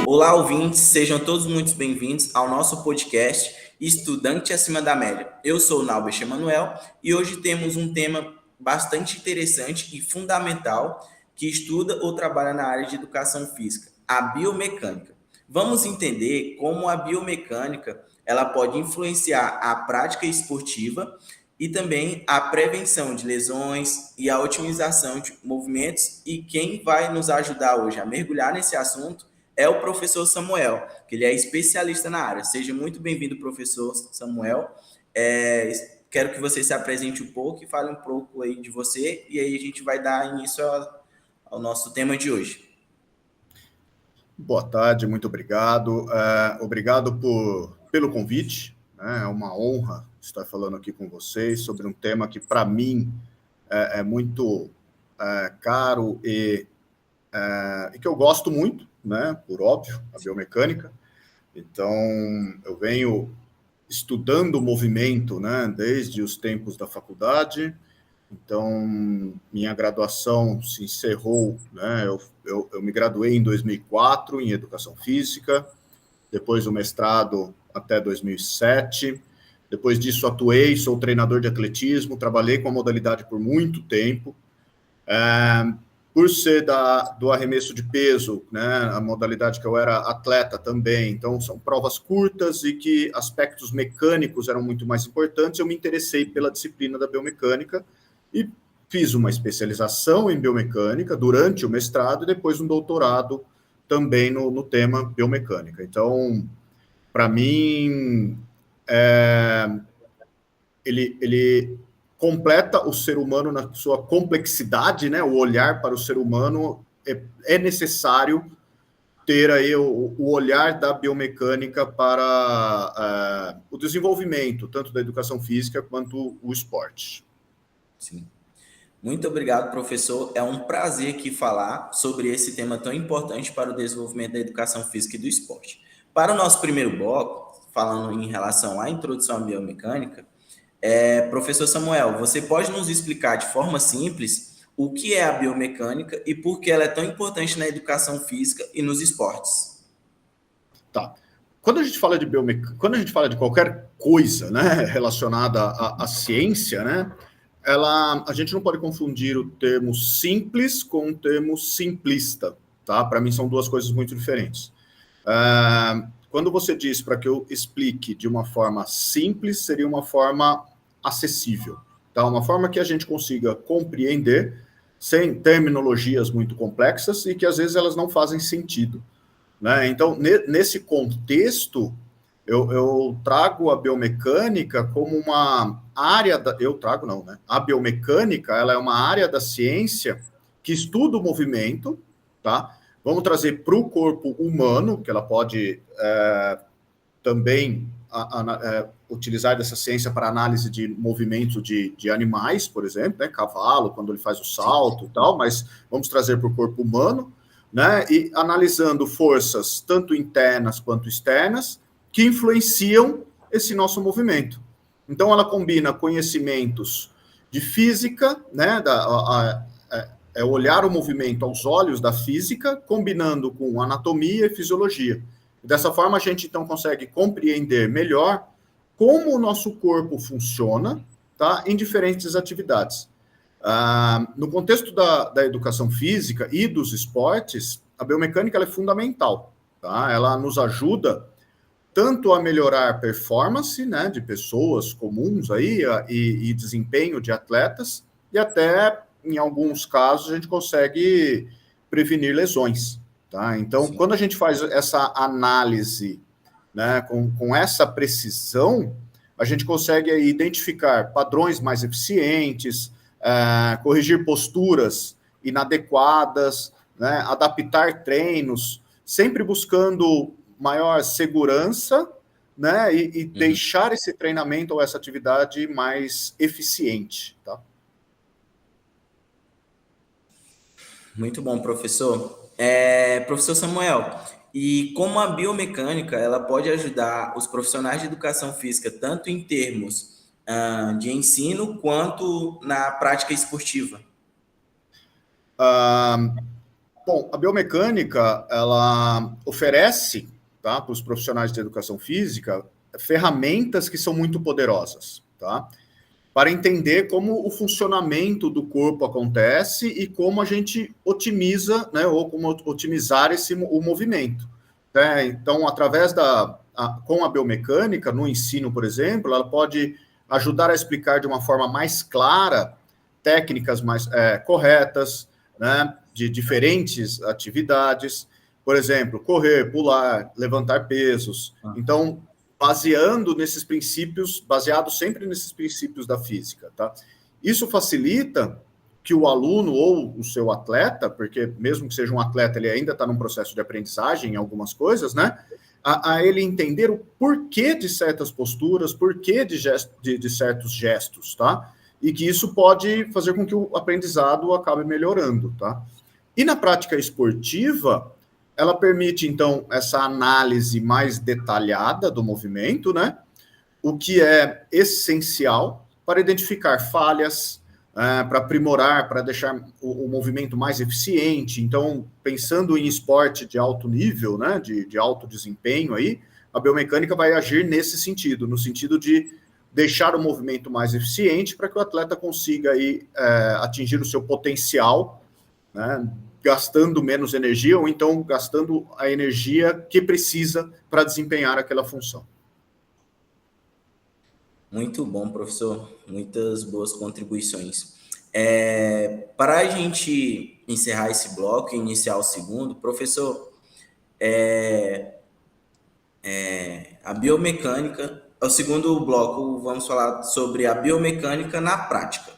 Olá, ouvintes, sejam todos muito bem-vindos ao nosso podcast Estudante Acima da Média. Eu sou o Nauber Emanuel e hoje temos um tema bastante interessante e fundamental que estuda ou trabalha na área de educação física, a biomecânica. Vamos entender como a biomecânica ela pode influenciar a prática esportiva e também a prevenção de lesões e a otimização de movimentos. E quem vai nos ajudar hoje a mergulhar nesse assunto é o professor Samuel, que ele é especialista na área. Seja muito bem-vindo, professor Samuel. Quero que você se apresente um pouco e fale um pouco aí de você, e aí a gente vai dar início ao nosso tema de hoje. Boa tarde, muito obrigado. Obrigado pelo convite. É uma honra estar falando aqui com vocês sobre um tema que, para mim, é muito caro e que eu gosto muito, né? Por óbvio, a biomecânica. Então, eu venho estudando o movimento, né? Desde os tempos da faculdade. Então, minha graduação se encerrou, né? Eu me graduei em 2004 em Educação Física, depois o mestrado até 2007. Depois disso, atuei, sou treinador de atletismo, trabalhei com a modalidade por muito tempo. Por ser do arremesso de peso, né, a modalidade que eu era atleta também, então são provas curtas e que aspectos mecânicos eram muito mais importantes, eu me interessei pela disciplina da biomecânica e fiz uma especialização em biomecânica durante o mestrado e depois um doutorado também no tema biomecânica. Então, para mim, ele completa o ser humano na sua complexidade, né? O olhar para o ser humano é necessário ter aí o olhar da biomecânica para o desenvolvimento, tanto da educação física quanto o esporte. Sim. Muito obrigado, professor. É um prazer aqui falar sobre esse tema tão importante para o desenvolvimento da educação física e do esporte. Para o nosso primeiro bloco, falando em relação à introdução à biomecânica, professor Samuel, você pode nos explicar de forma simples o que é a biomecânica e por que ela é tão importante na educação física e nos esportes? Tá. Quando a gente fala de biomecânica, quando a gente fala de qualquer coisa, né, relacionada à ciência, né, a gente não pode confundir o termo simples com o termo simplista, tá? Para mim são duas coisas muito diferentes. Quando você diz para que eu explique de uma forma simples, seria uma forma acessível, tá? Uma forma que a gente consiga compreender sem terminologias muito complexas e que às vezes elas não fazem sentido, né? Então, nesse contexto, eu trago a biomecânica como uma área a biomecânica, ela é uma área da ciência que estuda o movimento, tá? Vamos trazer para o corpo humano, que ela pode também utilizar dessa ciência para análise de movimentos de animais, por exemplo, né? Cavalo, quando ele faz o salto e tal, mas vamos trazer para o corpo humano, né? E analisando forças tanto internas quanto externas que influenciam esse nosso movimento. Então, ela combina conhecimentos de física, né? Olhar o movimento aos olhos da física, combinando com anatomia e fisiologia. Dessa forma, a gente, então, consegue compreender melhor como o nosso corpo funciona, tá? Em diferentes atividades. No contexto da educação física e dos esportes, a biomecânica ela é fundamental, tá? Ela nos ajuda tanto a melhorar a performance, né, de pessoas comuns aí, e desempenho de atletas, e até, em alguns casos, a gente consegue prevenir lesões, tá? Então, quando a gente faz essa análise, né, com essa precisão, a gente consegue aí identificar padrões mais eficientes, corrigir posturas inadequadas, né, adaptar treinos, sempre buscando maior segurança, né, e deixar esse treinamento ou essa atividade mais eficiente, tá? Muito bom, professor. Professor Samuel, e como a biomecânica ela pode ajudar os profissionais de educação física tanto em termos de ensino quanto na prática esportiva? Bom, a biomecânica, ela oferece, tá, para os profissionais de educação física, ferramentas que são muito poderosas, tá? Para entender como o funcionamento do corpo acontece e como a gente otimiza, né, ou como otimizar o movimento. Né? Então, com a biomecânica, no ensino, por exemplo, ela pode ajudar a explicar de uma forma mais clara técnicas mais corretas, né, de diferentes atividades, por exemplo, correr, pular, levantar pesos. Então, baseado sempre nesses princípios da física, tá? Isso facilita que o aluno ou o seu atleta, porque mesmo que seja um atleta, ele ainda está num processo de aprendizagem em algumas coisas, né? A ele entender o porquê de certas posturas, porquê de certos gestos, tá? E que isso pode fazer com que o aprendizado acabe melhorando, tá? E na prática esportiva, ela permite, então, essa análise mais detalhada do movimento, né? O que é essencial para identificar falhas, para aprimorar, para deixar o movimento mais eficiente. Então, pensando em esporte de alto nível, né, de alto desempenho, aí, a biomecânica vai agir nesse sentido, no sentido de deixar o movimento mais eficiente para que o atleta consiga aí, atingir o seu potencial, né, gastando menos energia ou então gastando a energia que precisa para desempenhar aquela função. Muito bom, professor. Muitas boas contribuições. Para a gente encerrar esse bloco e iniciar o segundo, professor, a biomecânica, o segundo bloco, vamos falar sobre a biomecânica na prática.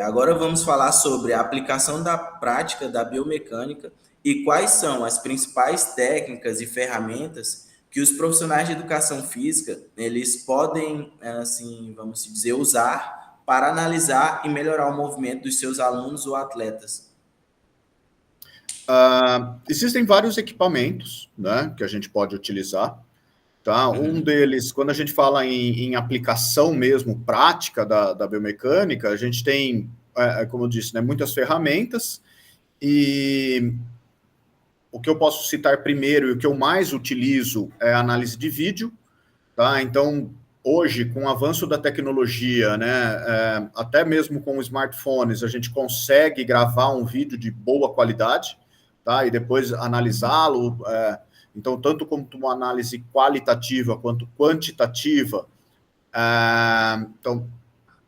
Agora vamos falar sobre a aplicação da prática da biomecânica e quais são as principais técnicas e ferramentas que os profissionais de educação física eles podem, assim, vamos dizer, usar para analisar e melhorar o movimento dos seus alunos ou atletas. Existem vários equipamentos, né, que a gente pode utilizar. Tá? Um deles, quando a gente fala em aplicação mesmo, prática da biomecânica, a gente tem, como eu disse, né, muitas ferramentas, e o que eu posso citar primeiro e o que eu mais utilizo é a análise de vídeo. Tá? Então, hoje, com o avanço da tecnologia, né, até mesmo com smartphones, a gente consegue gravar um vídeo de boa qualidade, tá? E depois analisá-lo. Então, tanto como uma análise qualitativa quanto quantitativa. Então,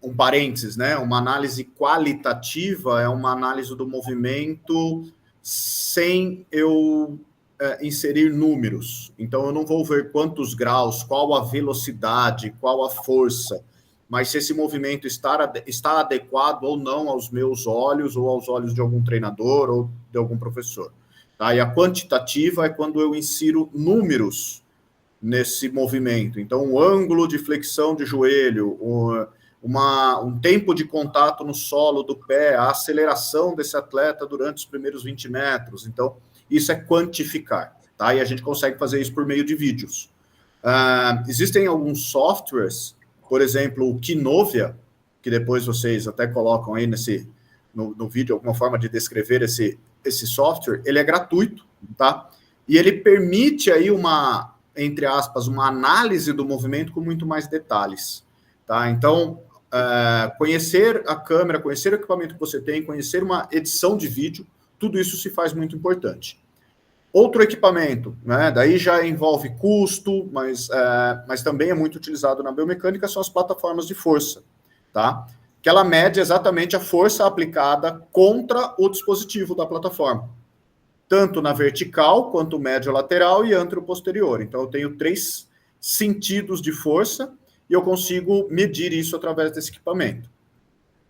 um parênteses, né? Uma análise qualitativa é uma análise do movimento sem eu inserir números. Então, eu não vou ver quantos graus, qual a velocidade, qual a força, mas se esse movimento está adequado ou não aos meus olhos ou aos olhos de algum treinador ou de algum professor. Tá? E a quantitativa é quando eu insiro números nesse movimento. Então, o ângulo de flexão de joelho, um tempo de contato no solo do pé, a aceleração desse atleta durante os primeiros 20 metros. Então, isso é quantificar. Tá? E a gente consegue fazer isso por meio de vídeos. Existem alguns softwares, por exemplo, o Kinovia, que depois vocês até colocam aí no vídeo alguma forma de descrever esse software. Ele é gratuito, tá? E ele permite aí entre aspas, uma análise do movimento com muito mais detalhes, tá? Então, conhecer a câmera, conhecer o equipamento que você tem, conhecer uma edição de vídeo, tudo isso se faz muito importante. Outro equipamento, né? Daí já envolve custo, mas também é muito utilizado na biomecânica, são as plataformas de força, tá? Que ela mede exatamente a força aplicada contra o dispositivo da plataforma, tanto na vertical, quanto médio-lateral e antero-posterior. Então, eu tenho 3 sentidos de força e eu consigo medir isso através desse equipamento.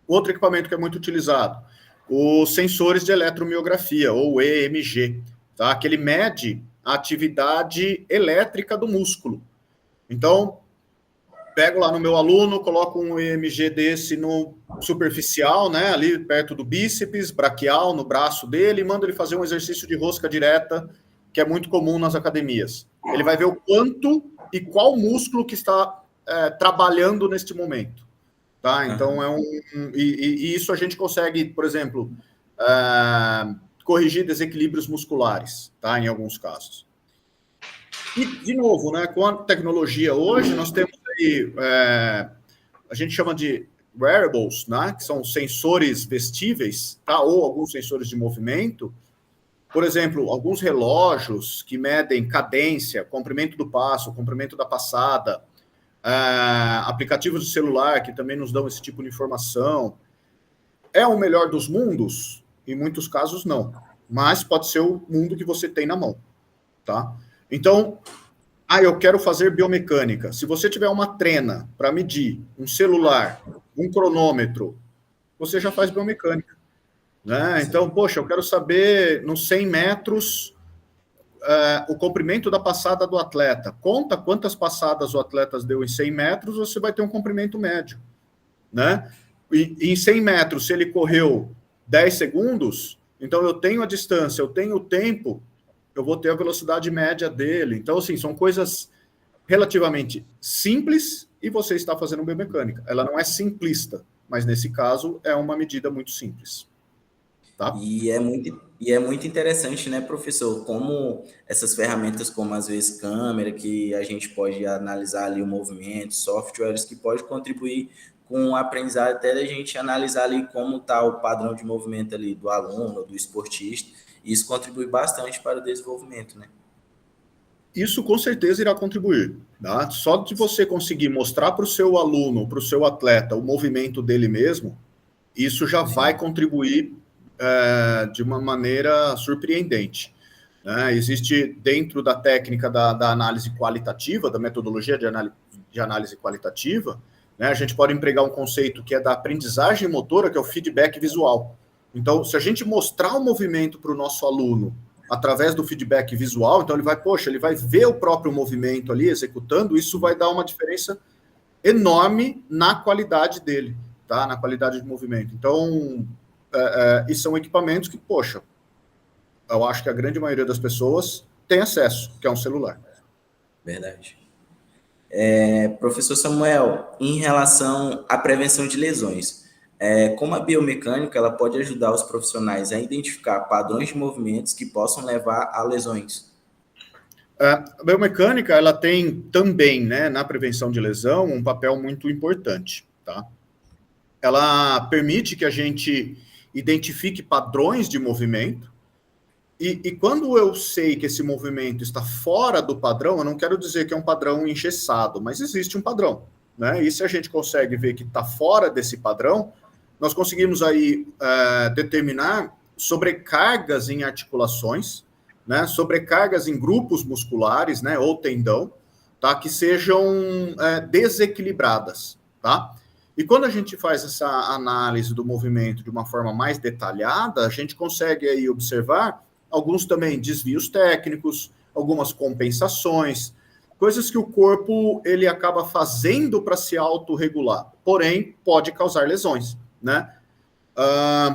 Outro equipamento que é muito utilizado, os sensores de eletromiografia, ou EMG, tá? Que ele mede a atividade elétrica do músculo. Então, pego lá no meu aluno, coloco um EMG desse no superficial, né, ali perto do bíceps, braquial, no braço dele, e mando ele fazer um exercício de rosca direta, que é muito comum nas academias. Ele vai ver o quanto e qual músculo que está trabalhando neste momento. Tá? Então, e isso a gente consegue, por exemplo, corrigir desequilíbrios musculares, tá? Em alguns casos. E, de novo, né, com a tecnologia hoje, nós temos aí, a gente chama de wearables, né, que são sensores vestíveis, tá, ou alguns sensores de movimento. Por exemplo, alguns relógios que medem cadência, comprimento do passo, comprimento da passada, aplicativos de celular que também nos dão esse tipo de informação. É o melhor dos mundos? Em muitos casos, não. Mas pode ser o mundo que você tem na mão, tá? Então, eu quero fazer biomecânica. Se você tiver uma trena para medir um celular, um cronômetro, você já faz biomecânica, né? Então, poxa, eu quero saber nos 100 metros o comprimento da passada do atleta. Conta quantas passadas o atleta deu em 100 metros, você vai ter um comprimento médio, né? E em 100 metros, se ele correu 10 segundos, então eu tenho a distância, eu tenho o tempo, eu vou ter a velocidade média dele. Então, assim, são coisas relativamente simples e você está fazendo biomecânica. Ela não é simplista, mas nesse caso é uma medida muito simples. Tá? E é muito interessante, né, professor, como essas ferramentas, como às vezes câmera, que a gente pode analisar ali o movimento, softwares que pode contribuir com o aprendizado, até a gente analisar ali como está o padrão de movimento ali do aluno, do esportista, e isso contribui bastante para o desenvolvimento, né? Isso com certeza irá contribuir. Tá? Só de você conseguir mostrar para o seu aluno, para o seu atleta, o movimento dele mesmo, isso já vai contribuir de uma maneira surpreendente. Né? Existe dentro da técnica da análise qualitativa, da metodologia de análise qualitativa, né, a gente pode empregar um conceito que é da aprendizagem motora, que é o feedback visual. Então, se a gente mostrar o movimento para o nosso aluno através do feedback visual, então ele vai ver o próprio movimento ali executando, isso vai dar uma diferença enorme na qualidade dele, tá? Na qualidade de movimento. Então, e são equipamentos que, poxa, eu acho que a grande maioria das pessoas tem acesso, que é um celular. Verdade. Professor Samuel, em relação à prevenção de lesões, como a biomecânica ela pode ajudar os profissionais a identificar padrões de movimentos que possam levar a lesões? A biomecânica ela tem também, né, na prevenção de lesão, um papel muito importante, tá? Ela permite que a gente identifique padrões de movimento, e quando eu sei que esse movimento está fora do padrão, eu não quero dizer que é um padrão engessado, mas existe um padrão, né? E se a gente consegue ver que está fora desse padrão, nós conseguimos aí determinar sobrecargas em articulações, né? Sobrecargas em grupos musculares, né? Ou tendão, tá? Que sejam desequilibradas, tá? E quando a gente faz essa análise do movimento de uma forma mais detalhada, a gente consegue aí observar alguns também desvios técnicos, algumas compensações, coisas que o corpo ele acaba fazendo para se autorregular, porém pode causar lesões, né?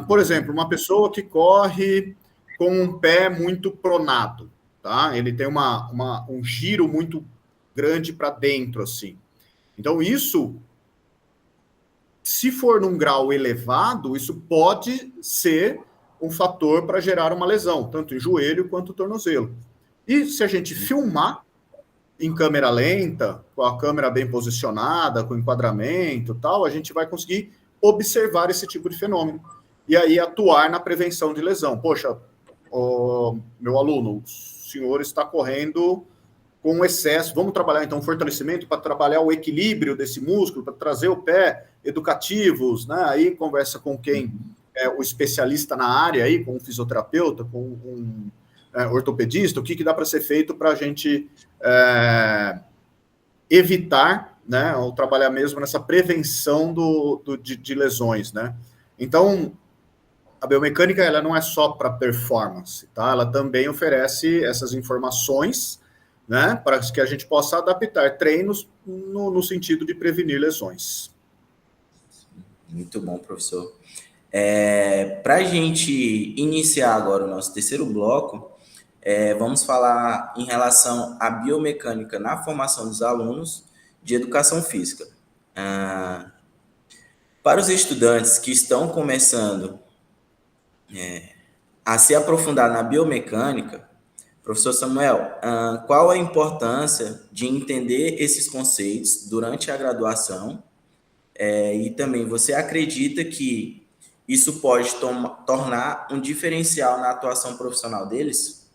Por exemplo, uma pessoa que corre com um pé muito pronado, tá? Ele tem um giro muito grande para dentro, assim. Então, isso, se for num grau elevado, isso pode ser um fator para gerar uma lesão, tanto em joelho quanto tornozelo. E se a gente filmar em câmera lenta, com a câmera bem posicionada, com enquadramento e tal, a gente vai conseguir observar esse tipo de fenômeno. E aí atuar na prevenção de lesão. Poxa, meu aluno, o senhor está correndo com excesso, vamos trabalhar então fortalecimento para trabalhar o equilíbrio desse músculo, para trazer o pé, educativos, né? Aí conversa com quem é o especialista na área, aí, com um fisioterapeuta, com um ortopedista, o que dá para ser feito para a gente evitar, né, ou trabalhar mesmo nessa prevenção de lesões, né? Então, a biomecânica ela não é só para performance, tá? Ela também oferece essas informações, né, para que a gente possa adaptar treinos no sentido de prevenir lesões. Muito bom, professor. Para a gente iniciar agora o nosso terceiro bloco, vamos falar em relação à biomecânica na formação dos alunos de educação física. Para os estudantes que estão começando a se aprofundar na biomecânica, professor Samuel, qual a importância de entender esses conceitos durante a graduação? E também, você acredita que isso pode tornar um diferencial na atuação profissional deles?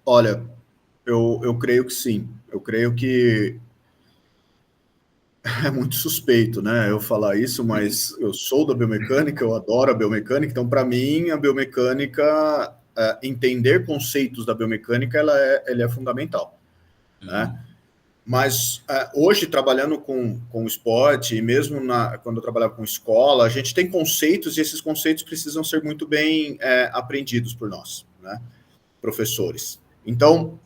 Olha, eu creio que sim. Eu creio que é muito suspeito, né, eu falar isso, mas eu sou da biomecânica, eu adoro a biomecânica, então, para mim, a biomecânica, entender conceitos da biomecânica, ele é fundamental, né? Mas hoje, trabalhando com esporte, e mesmo quando eu trabalhava com escola, a gente tem conceitos, e esses conceitos precisam ser muito bem aprendidos por nós, né, professores. Então,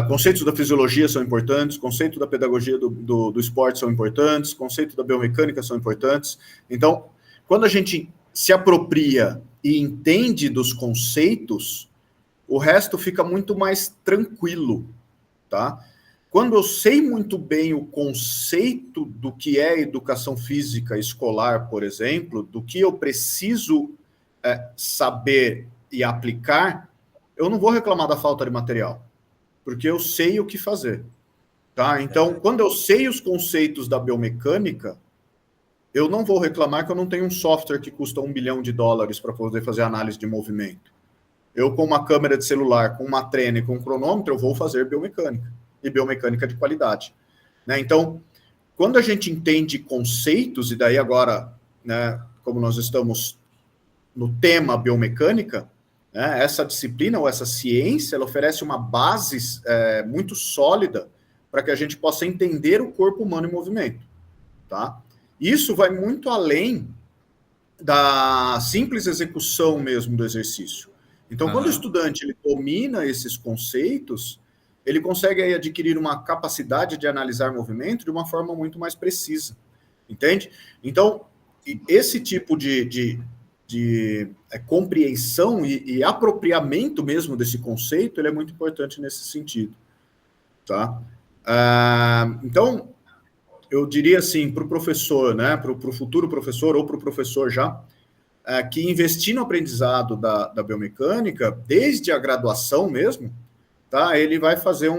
conceitos da fisiologia são importantes, conceitos da pedagogia do esporte são importantes, conceitos da biomecânica são importantes. Então, quando a gente se apropria e entende dos conceitos, o resto fica muito mais tranquilo, tá? Quando eu sei muito bem o conceito do que é educação física escolar, por exemplo, do que eu preciso saber e aplicar, eu não vou reclamar da falta de material, porque eu sei o que fazer, tá? Então, quando eu sei os conceitos da biomecânica, eu não vou reclamar que eu não tenho um software que custa $1 bilhão para poder fazer análise de movimento. Eu, com uma câmera de celular, com uma treina e com um cronômetro, eu vou fazer biomecânica, e biomecânica de qualidade, né? Então, quando a gente entende conceitos, e daí agora, né, como nós estamos no tema biomecânica, né, essa disciplina ou essa ciência, ela oferece uma base muito sólida para que a gente possa entender o corpo humano em movimento, tá? Isso vai muito além da simples execução mesmo do exercício. Então, quando o estudante ele domina esses conceitos, ele consegue aí adquirir uma capacidade de analisar movimento de uma forma muito mais precisa, entende? Então, esse tipo de compreensão e apropriamento mesmo desse conceito, ele é muito importante nesse sentido, tá? Então, eu diria assim, para o professor, né, para o futuro professor ou para o professor já, que investir no aprendizado da biomecânica, desde a graduação mesmo, tá, ele vai fazer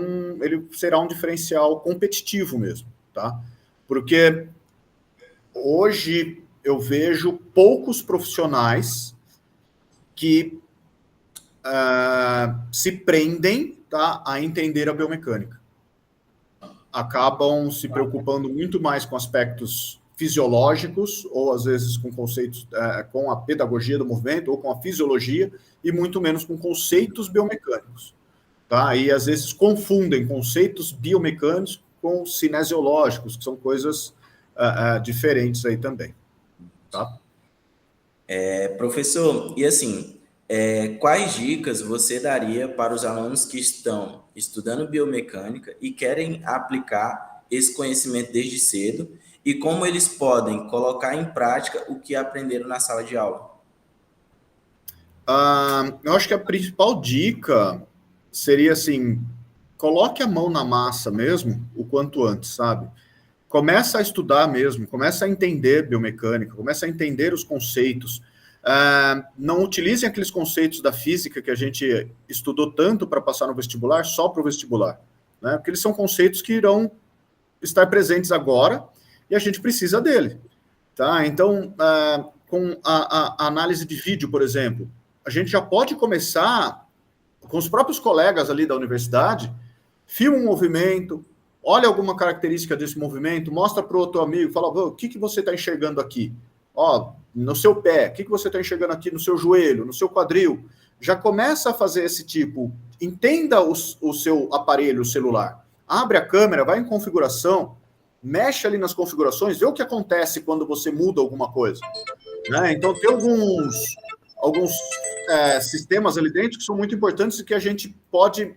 ele será um diferencial competitivo mesmo, tá? Porque hoje eu vejo poucos profissionais que se prendem, tá, a entender a biomecânica. Acabam se preocupando muito mais com aspectos fisiológicos, ou às vezes com conceitos, com a pedagogia do movimento, ou com a fisiologia, e muito menos com conceitos biomecânicos, tá? E às vezes confundem conceitos biomecânicos com cinesiológicos, que são coisas diferentes aí também, tá? Professor, e assim, quais dicas você daria para os alunos que estão estudando biomecânica e querem aplicar esse conhecimento desde cedo, e como eles podem colocar em prática o que aprenderam na sala de aula? Eu acho que a principal dica seria assim, coloque a mão na massa mesmo o quanto antes, sabe? Começa a estudar mesmo, começa a entender biomecânica, começa a entender os conceitos. Não utilizem aqueles conceitos da física que a gente estudou tanto para passar no vestibular, só para o vestibular, né? Porque eles são conceitos que irão estar presentes agora e a gente precisa dele, tá? Então, com a análise de vídeo, por exemplo, a gente já pode começar com os próprios colegas ali da universidade, filma um movimento, olha alguma característica desse movimento, mostra para o outro amigo, fala, o que você está enxergando aqui? Ó, no seu pé, o que você está enxergando aqui no seu joelho, no seu quadril? Já começa a fazer esse tipo, entenda o seu aparelho celular, abre a câmera, vai em configuração, mexe ali nas configurações, vê o que acontece quando você muda alguma coisa. né? Então, tem alguns sistemas ali dentro que são muito importantes e que a gente pode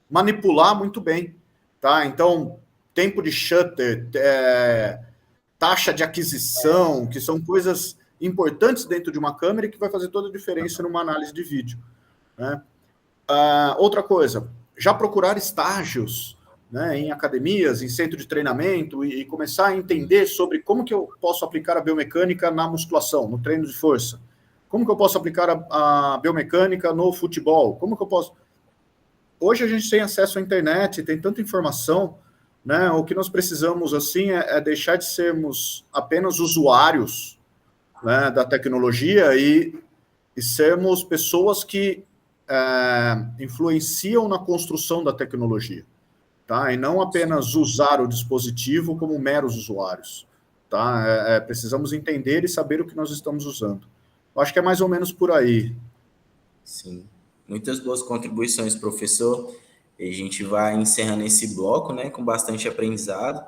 manipular muito bem, tá? Então, tempo de shutter, taxa de aquisição, que são coisas importantes dentro de uma câmera e que vai fazer toda a diferença numa análise de vídeo, né? Outra coisa, já procurar estágios, né, em academias, em centro de treinamento e começar a entender sobre como que eu posso aplicar a biomecânica na musculação, no treino de força. Como que eu posso aplicar a biomecânica no futebol? Como que eu posso... Hoje a gente tem acesso à internet, tem tanta informação, né? O que nós precisamos, assim, é deixar de sermos apenas usuários, né, da tecnologia e sermos pessoas que influenciam na construção da tecnologia, tá? E não apenas usar o dispositivo como meros usuários, tá? Precisamos entender e saber o que nós estamos usando. Eu acho que é mais ou menos por aí. Sim. Muitas boas contribuições, professor. E a gente vai encerrando esse bloco, né, com bastante aprendizado,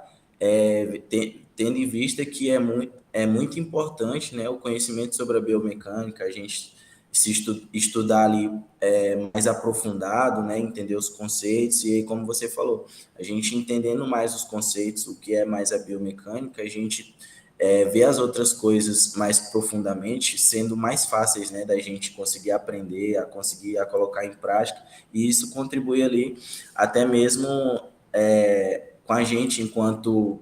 tendo em vista que é muito importante, né, o conhecimento sobre a biomecânica, a gente se estudar ali mais aprofundado, né, entender os conceitos, e aí, como você falou, a gente entendendo mais os conceitos, o que é mais a biomecânica, a gente ver as outras coisas mais profundamente, sendo mais fáceis, né, da gente conseguir aprender, a colocar em prática, e isso contribui ali até mesmo com a gente enquanto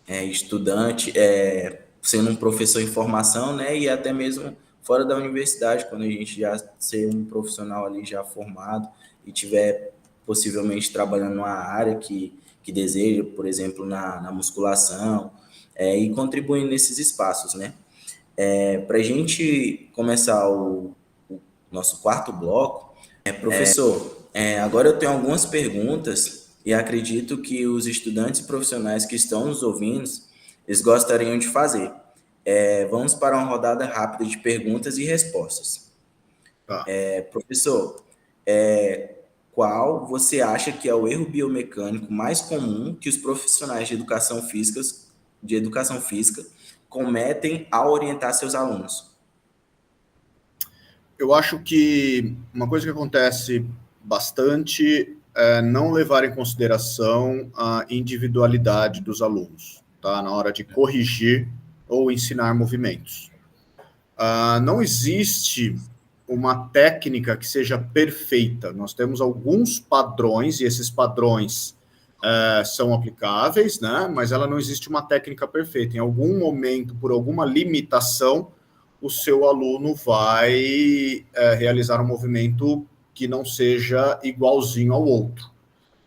estudante, sendo um professor em formação, né, e até mesmo fora da universidade, quando a gente já ser um profissional ali já formado e tiver possivelmente trabalhando numa área que deseja, por exemplo, na musculação, e contribuindo nesses espaços, né? Para a gente começar o nosso quarto bloco, professor, agora eu tenho algumas perguntas e acredito que os estudantes profissionais que estão nos ouvindo, eles gostariam de fazer. Vamos para uma rodada rápida de perguntas e respostas. Tá. Professor, qual você acha que é o erro biomecânico mais comum que os profissionais de educação física cometem ao orientar seus alunos? Eu acho que uma coisa que acontece bastante é não levar em consideração a individualidade dos alunos, tá? Na hora de corrigir ou ensinar movimentos. Não existe uma técnica que seja perfeita. Nós temos alguns padrões, e esses padrões são aplicáveis, né? Mas ela não existe uma técnica perfeita. Em algum momento, por alguma limitação, o seu aluno vai realizar um movimento que não seja igualzinho ao outro.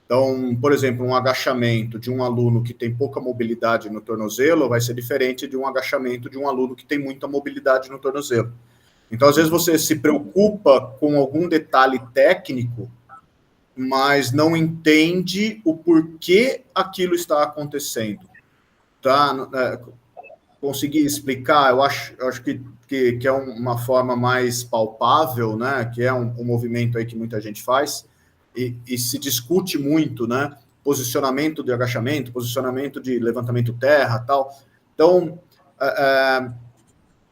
Então, por exemplo, um agachamento de um aluno que tem pouca mobilidade no tornozelo vai ser diferente de um agachamento de um aluno que tem muita mobilidade no tornozelo. Então, às vezes você se preocupa com algum detalhe técnico, mas não entende o porquê aquilo está acontecendo. Tá? Conseguir explicar, eu acho que é uma forma mais palpável, né? Que é um movimento aí que muita gente faz, e se discute muito, né? Posicionamento de agachamento, posicionamento de levantamento terra, tal. Então,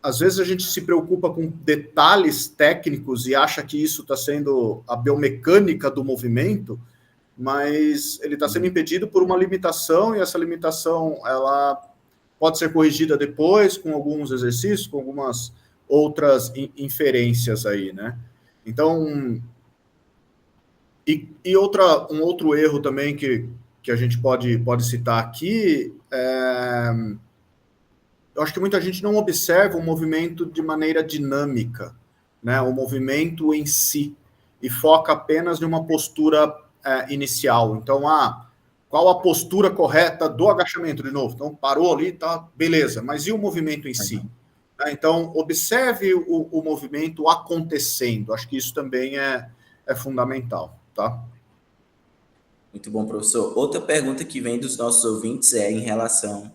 às vezes a gente se preocupa com detalhes técnicos e acha que isso está sendo a biomecânica do movimento, mas ele está sendo impedido por uma limitação, e essa limitação, ela pode ser corrigida depois com alguns exercícios, com algumas outras inferências aí, né? Então, um outro erro também que a gente pode citar aqui eu acho que muita gente não observa o movimento de maneira dinâmica, né? O movimento em si, e foca apenas em uma postura inicial. Então, qual a postura correta do agachamento, de novo? Então, parou ali, tá, beleza, mas e o movimento em si? Então, observe o movimento acontecendo. Acho que isso também é fundamental, tá? Muito bom, professor. Outra pergunta que vem dos nossos ouvintes é em relação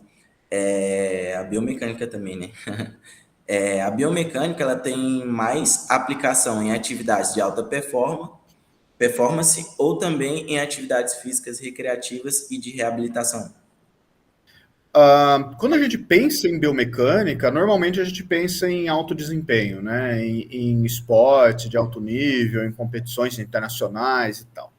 à biomecânica também, né? A biomecânica ela tem mais aplicação em atividades de alta performance ou também em atividades físicas recreativas e de reabilitação? Quando a gente pensa em biomecânica, normalmente a gente pensa em alto desempenho, né? Em esporte de alto nível, em competições internacionais e tal.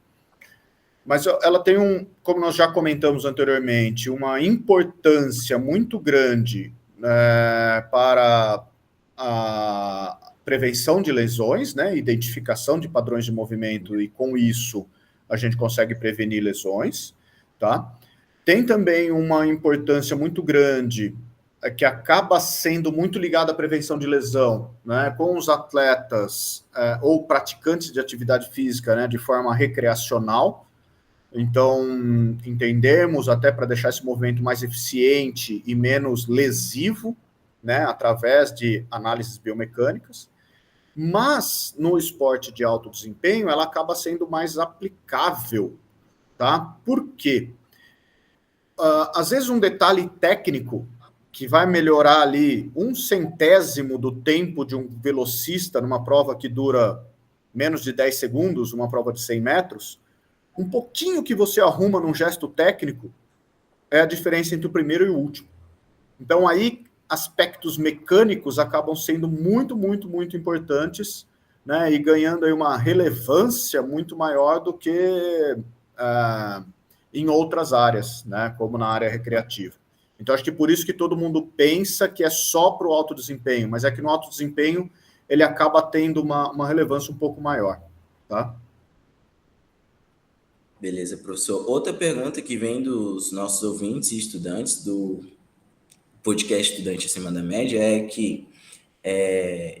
Mas ela tem como nós já comentamos anteriormente, uma importância muito grande para a prevenção de lesões, né? Identificação de padrões de movimento, e com isso a gente consegue prevenir lesões, tá? Tem também uma importância muito grande que acaba sendo muito ligada à prevenção de lesão, né, com os atletas ou praticantes de atividade física, né, de forma recreacional. Então, entendemos até para deixar esse movimento mais eficiente e menos lesivo, né, através de análises biomecânicas. Mas no esporte de alto desempenho, ela acaba sendo mais aplicável, tá? Por quê? Às vezes um detalhe técnico que vai melhorar ali 1/100º do tempo de um velocista numa prova que dura menos de 10 segundos, uma prova de 100 metros, um pouquinho que você arruma num gesto técnico é a diferença entre o primeiro e o último. Então aí aspectos mecânicos acabam sendo muito, muito, muito importantes, né, e ganhando aí uma relevância muito maior do que em outras áreas, né, como na área recreativa. Então, acho que por isso que todo mundo pensa que é só para o alto desempenho, mas é que no alto desempenho ele acaba tendo uma relevância um pouco maior, tá? Beleza, professor. Outra pergunta que vem dos nossos ouvintes e estudantes do podcast Estudante Acima da Média é que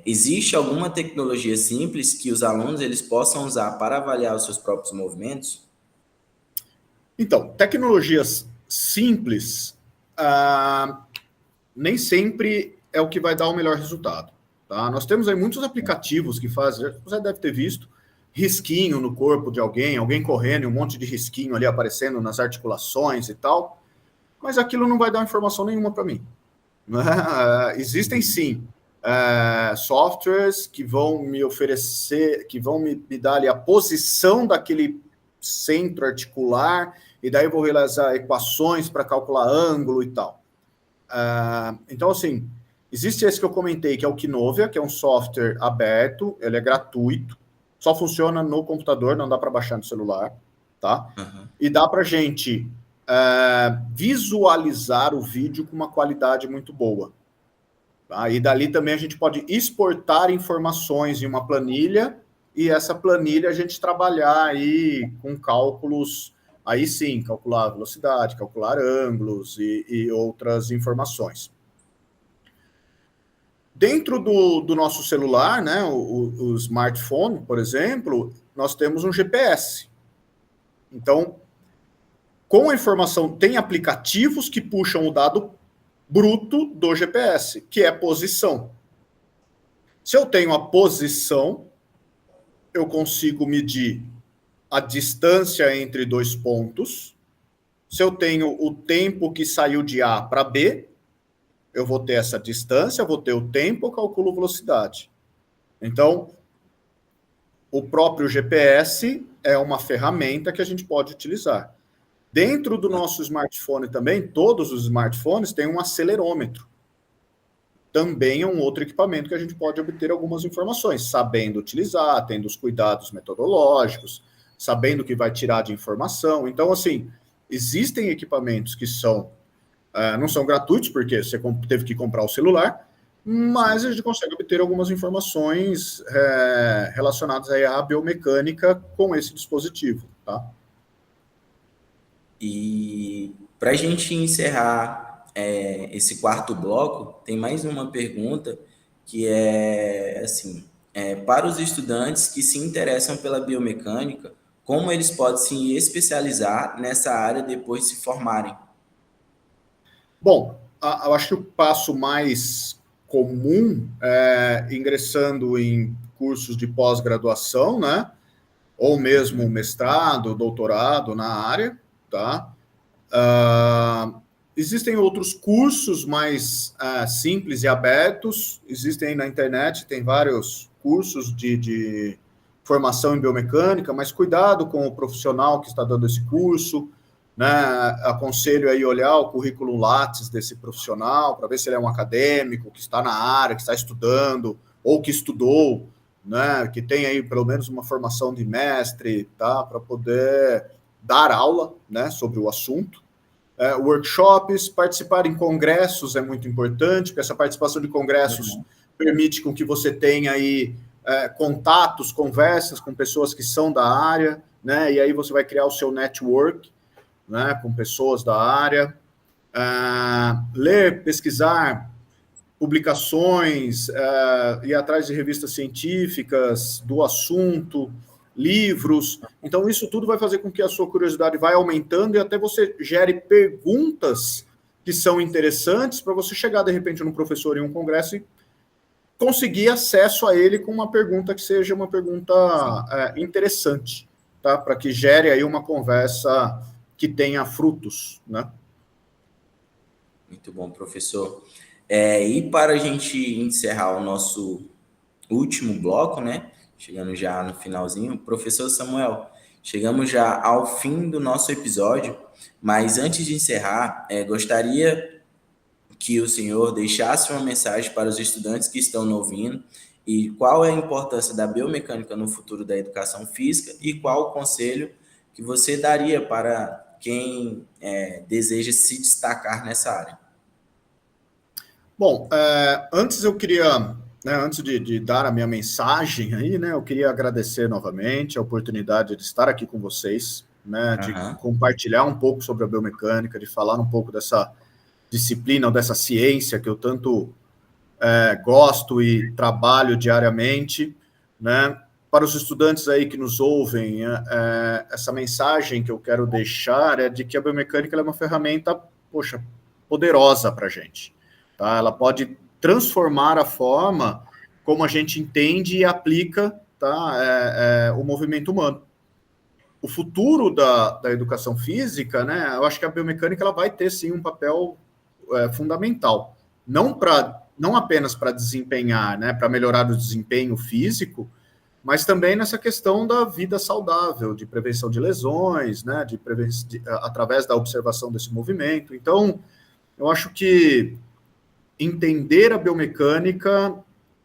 existe alguma tecnologia simples que os alunos eles possam usar para avaliar os seus próprios movimentos? Então, tecnologias simples nem sempre é o que vai dar o melhor resultado, tá? Nós temos aí muitos aplicativos que fazem, você deve ter visto, risquinho no corpo de alguém correndo, e um monte de risquinho ali aparecendo nas articulações e tal, mas aquilo não vai dar informação nenhuma para mim. Existem sim softwares que vão me oferecer, que vão me dar ali a posição daquele centro articular, e daí eu vou realizar equações para calcular ângulo e tal. Então, assim, existe esse que eu comentei, que é o Kinovia, que é um software aberto, ele é gratuito, só funciona no computador, não dá para baixar no celular, tá? Uhum. E dá para a gente visualizar o vídeo com uma qualidade muito boa. Tá? E dali também a gente pode exportar informações em uma planilha, e essa planilha a gente trabalhar aí com cálculos, aí sim, calcular velocidade, calcular ângulos e outras informações. Dentro do nosso celular, né, o smartphone, por exemplo, nós temos um GPS. Então, com a informação, tem aplicativos que puxam o dado bruto do GPS, que é posição. Se eu tenho a posição, eu consigo medir a distância entre dois pontos. Se eu tenho o tempo que saiu de A para B, eu vou ter essa distância, vou ter o tempo, eu calculo velocidade. Então, o próprio GPS é uma ferramenta que a gente pode utilizar. Dentro do nosso smartphone também, todos os smartphones têm um acelerômetro. Também é um outro equipamento que a gente pode obter algumas informações, sabendo utilizar, tendo os cuidados metodológicos, sabendo o que vai tirar de informação. Então, assim, existem equipamentos que não são gratuitos, porque você teve que comprar o celular, mas a gente consegue obter algumas informações relacionadas aí à biomecânica com esse dispositivo, tá? E para a gente encerrar esse quarto bloco, tem mais uma pergunta que é assim: para os estudantes que se interessam pela biomecânica, como eles podem se especializar nessa área depois de se formarem? Bom, eu acho que o passo mais comum é ingressando em cursos de pós-graduação, né? Ou mesmo mestrado, doutorado na área, tá? Existem outros cursos mais simples e abertos, existem aí na internet, tem vários cursos de formação em biomecânica, mas cuidado com o profissional que está dando esse curso, né? Aconselho aí olhar o currículo Lattes desse profissional para ver se ele é um acadêmico que está na área, que está estudando ou que estudou, né? Que tem aí pelo menos uma formação de mestre, tá? Para poder dar aula, né? Sobre o assunto. Workshops, participar em congressos é muito importante, porque essa participação de congressos permite com que você tenha aí contatos, conversas com pessoas que são da área, né? E aí você vai criar o seu network, né, com pessoas da área, ler, pesquisar publicações, ir atrás de revistas científicas do assunto, livros. Então, isso tudo vai fazer com que a sua curiosidade vai aumentando e até você gere perguntas que são interessantes para você chegar, de repente, num professor em um congresso e conseguir acesso a ele com uma pergunta que seja uma pergunta interessante, tá? Para que gere aí uma conversa que tenha frutos, né? Muito bom, professor. E para a gente encerrar o nosso último bloco, né? Chegando já no finalzinho, professor Samuel, chegamos já ao fim do nosso episódio, mas antes de encerrar, gostaria que o senhor deixasse uma mensagem para os estudantes que estão nos ouvindo e qual é a importância da biomecânica no futuro da educação física e qual o conselho que você daria para quem deseja se destacar nessa área. Bom, antes eu queria, né, antes de dar a minha mensagem aí, né, eu queria agradecer novamente a oportunidade de estar aqui com vocês, né, de compartilhar um pouco sobre a biomecânica, de falar um pouco dessa disciplina ou dessa ciência que eu tanto gosto e trabalho diariamente, né. Para os estudantes aí que nos ouvem, essa mensagem que eu quero deixar é de que a biomecânica é uma ferramenta, poderosa para a gente. Tá? Ela pode transformar a forma como a gente entende e aplica, tá? O movimento humano. O futuro da educação física, né? Eu acho que a biomecânica ela vai ter, sim, um papel fundamental. Não apenas para desempenhar, né? Para melhorar o desempenho físico, mas também nessa questão da vida saudável, de prevenção de lesões, né? Através da observação desse movimento. Então, eu acho que entender a biomecânica,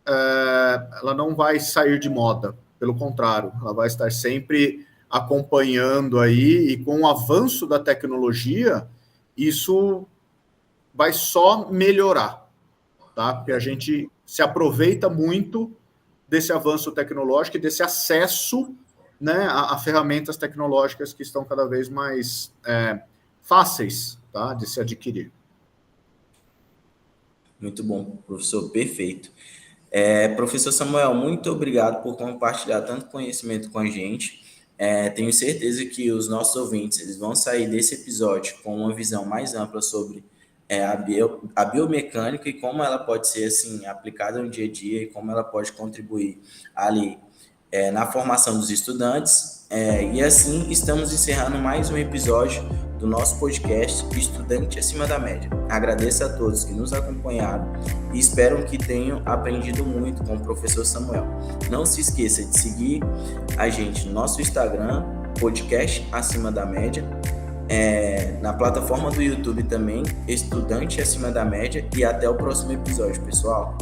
ela não vai sair de moda, pelo contrário, ela vai estar sempre acompanhando aí, e com o avanço da tecnologia, isso vai só melhorar, tá? Porque a gente se aproveita muito desse avanço tecnológico e desse acesso, né, a ferramentas tecnológicas que estão cada vez mais fáceis, tá, de se adquirir. Muito bom, professor, perfeito. Professor Samuel, muito obrigado por compartilhar tanto conhecimento com a gente. Tenho certeza que os nossos ouvintes eles vão sair desse episódio com uma visão mais ampla sobre a biomecânica e como ela pode ser assim aplicada no dia a dia e como ela pode contribuir ali na formação dos estudantes. E assim estamos encerrando mais um episódio do nosso podcast Estudante Acima da Média. Agradeço a todos que nos acompanharam e espero que tenham aprendido muito com o professor Samuel. Não se esqueça de seguir a gente no nosso Instagram, Podcast Acima da Média, na plataforma do YouTube também, Estudante Acima da Média, e até o próximo episódio, pessoal.